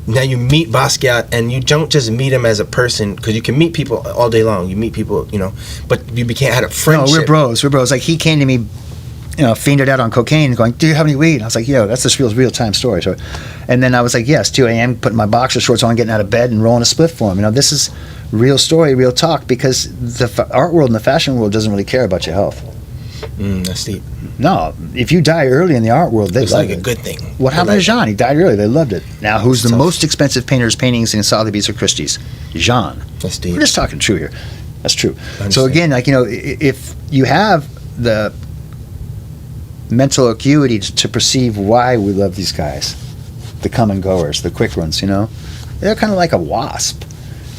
now you meet Basquiat, and you don't just meet him as a person, because you can meet people all day long. You meet people, but you had a friendship. No, we're bros. Like, he came to me, fiended out on cocaine, going, "Do you have any weed?" I was like, "Yo, that's this real time story." So, and then I was like, "Yes, 2 a.m. putting my boxer shorts on, getting out of bed, and rolling a spliff for him." This is real story, real talk, because the art world and the fashion world doesn't really care about your health. That's deep. No, if you die early in the art world, they love it. It's like a good thing. What happened to Jean? He died early. They loved it. Now, who's the most expensive painter's paintings in Sotheby's or Christie's? Jean. That's deep. We're just talking true here. That's true. So again, if you have the mental acuity to perceive why we love these guys, the come and goers, the quick ones, they're kind of like a wasp.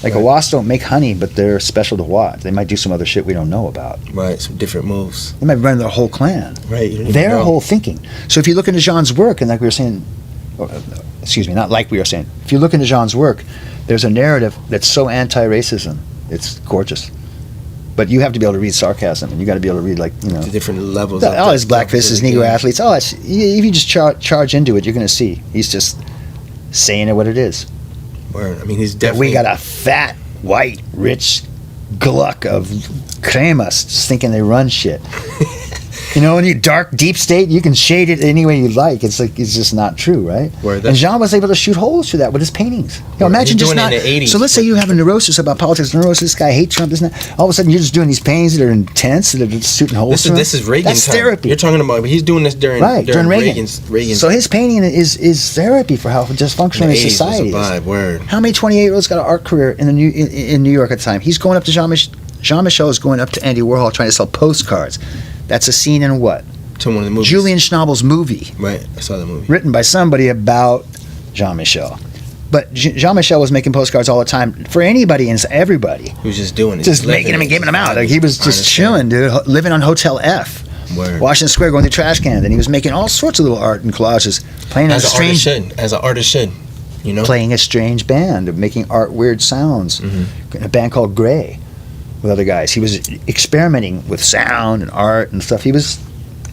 Like, a wasp don't make honey, but they're special to watch. They might do some other shit we don't know about. Right, some different moves. They might run their whole clan. Right. Their whole thinking. So if you look into Jean's work, and like we were saying, not like we were saying, if you look into Jean's work, there's a narrative that's so anti-racism. It's gorgeous. But you have to be able to read sarcasm, and you got to be able to read, the different levels. All his blackface, his Negro athletes. If you just charge into it, you're going to see. He's just saying it what it is. Word. I mean, he's definitely... We got a fat, white, rich gluck of cremas just thinking they run shit. When you dark, deep state, you can shade it any way you like. It's just not true, right? Word. And Jean was able to shoot holes through that with his paintings. Imagine just not... In the 80s. So let's say you have a neurosis about politics, this guy hates Trump, this and that. All of a sudden, you're just doing these paintings that are intense, that are just shooting holes through This is Reagan That's time. therapy. You're talking about... He's doing this during Reagan. So his painting is therapy for how dysfunctional society is. Word. How many 28-year-olds got an art career in New York at the time? He's going up to Jean-Michel is going up to Andy Warhol trying to sell postcards. That's a scene in what? To one of the movies. Julian Schnabel's movie. Right, I saw the movie. Written by somebody about Jean-Michel. But Jean-Michel was making postcards all the time for anybody and everybody. He was just doing it. Just making them and giving them out. Like, he was just chilling, dude, living on Hotel F. Word. Washington Square, going through trash cans. And he was making all sorts of little art and collages. Playing as an artist should. Playing a strange band, making art weird sounds. In a band called Grey with other guys. He was experimenting with sound and art and stuff. He was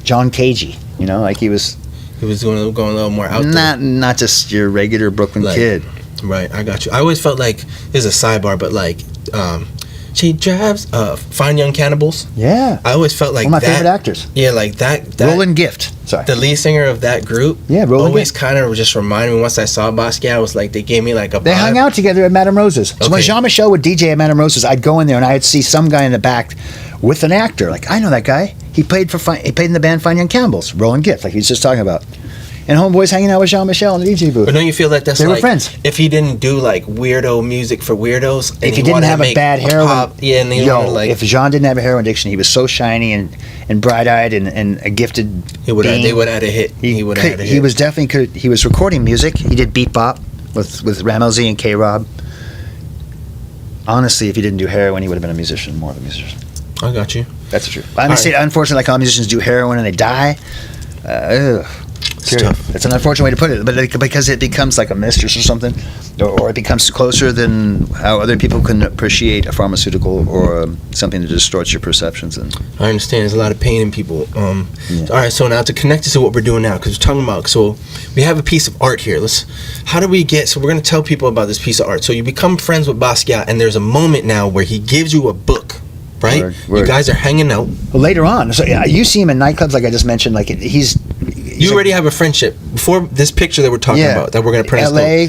John Cagey, he was... He was going a little more out there. Not just your regular Brooklyn kid. Right, I got you. I always felt like, this is a sidebar, but she drives Fine Young Cannibals. Yeah. I always felt like one of my favorite actors. Yeah, like that Roland Gift. Sorry. The lead singer of that group. Yeah, Roland always Gift. kind of just reminded me, once I saw Basquiat, was like, they gave me like a vibe. They hung out together at Madame Rose's. So when Jean-Michel would DJ at Madame Rose's, I'd go in there and I'd see some guy in the back with an actor. Like, I know that guy. He played in the band Fine Young Cannibals. Roland Gift, like he was just talking about. And homeboys hanging out with Jean-Michel in the DJ booth. But don't you feel that that's they were friends? If he didn't do like weirdo music for weirdos, and if he didn't have a bad heroin, if Jean didn't have a heroin addiction, he was so shiny and bright-eyed and a gifted. They would have had a hit. He would have had a hit. He was definitely he was recording music. He did beat bop with Rammellzee and K-Rob. Honestly, if he didn't do heroin, he would have been more of a musician. I got you. That's true. I mean, unfortunately, like all musicians do heroin and they die. It's tough. It's an unfortunate way to put it, but because it becomes like a mistress or something, or it becomes closer than how other people can appreciate a pharmaceutical or something that distorts your perceptions. And I understand. There's a lot of pain in people. All right, so now to connect this to what we're doing now, because we're talking about, so we have a piece of art here. How do we get, so we're going to tell people about this piece of art. So you become friends with Basquiat, and there's a moment now where he gives you a book. Right, word. You guys are hanging out. Well, later on, so you see him in nightclubs, like I just mentioned. Like he's you already have a friendship before this picture that we're talking about that we're going to print. LA,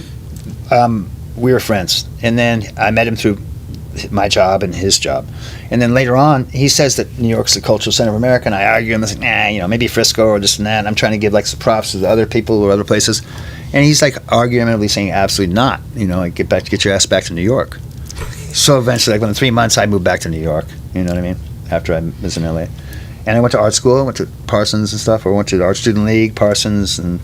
we were friends, and then I met him through my job and his job, and then later on, he says that New York's the cultural center of America, and I argue him. I was like, maybe Frisco or this and that. And I'm trying to give like some props to the other people or other places, and he's like argumentatively saying absolutely not. Get your ass back to New York. So eventually, like within 3 months, I moved back to New York. You know what I mean? After I was in LA, and I went to art school. I went to Parsons and stuff. I went to the Art Student League, Parsons, and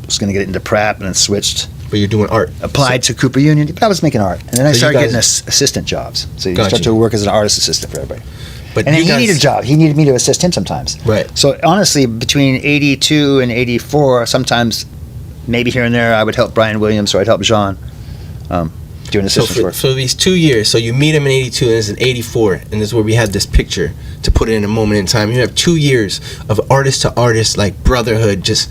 was going to get into Pratt, and then switched. But you're doing art. Applied to Cooper Union, but I was making art, and then I started getting assistant jobs. So you start to work as an artist assistant for everybody. And then he needed a job. He needed me to assist him sometimes. Right. So honestly, between '82 and '84, sometimes, maybe here and there, I would help Brian Williams or I'd help Jean. doing assistance work. So these 2 years, so you meet him in 82 and this is in 84, and this is where we have this picture to put it in a moment in time. You have 2 years of artist to artist, like brotherhood, just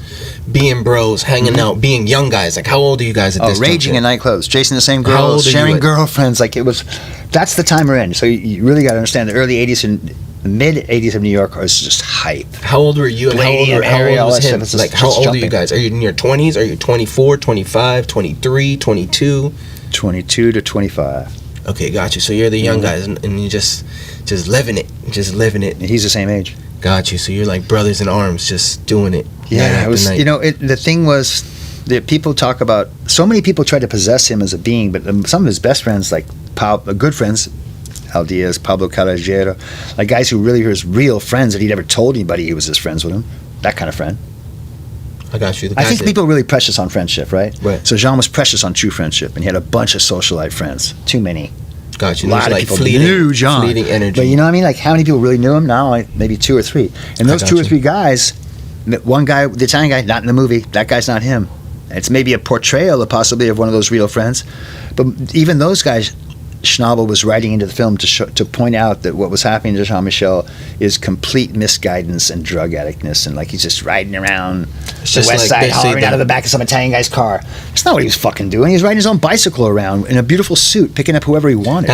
being bros, hanging out, being young guys. Like, how old are you guys at this raging juncture? in nightclubs, chasing the same How old girls, are you sharing at- girlfriends. Like, it was, that's the time we're in. So you really got to understand the early 80s and the mid 80s of New York was just hype. How old were you and Palladium how area, all old was that him? stuff, it's Like, just how old are you jumping. guys? Are you in your 20s? Are you 24, 25, 23, 22? 22 to 25. Okay, got you. So you're the young guys, and you just living it, And he's the same age. Got you. So you're like brothers in arms, just doing it. night Yeah, it after was. night. You know, the thing was that people talk about. So many people tried to possess him as a being, but some of his best friends, like good friends, Al Diaz, Pablo Caballero, like guys who really were his real friends that he never told anybody he was his friends with him. That kind of friend. I got you. The I guys think that- people are really precious on friendship, right? Right. So Jean was precious on true friendship, and he had a bunch of socialite friends. Too many. got you. A lot There's of like people fleeting, knew John. fleeting energy. But you know what I mean? Like, how many people really knew him? Now, like, maybe 2 or 3. And those got 2 or you. 3 guys, one guy, the Italian guy, not in the movie. That guy's not him. It's maybe a portrayal of possibly of one of those real friends. But even those guys, Schnabel was writing into the film to point out that what was happening to Jean-Michel is complete misguidance and drug addictness, and like he's just riding around the just west like side, basically hollering out that- of the back of some Italian guy's car. That's not what he was fucking doing. He was riding his own bicycle around in a beautiful suit, picking up whoever he wanted.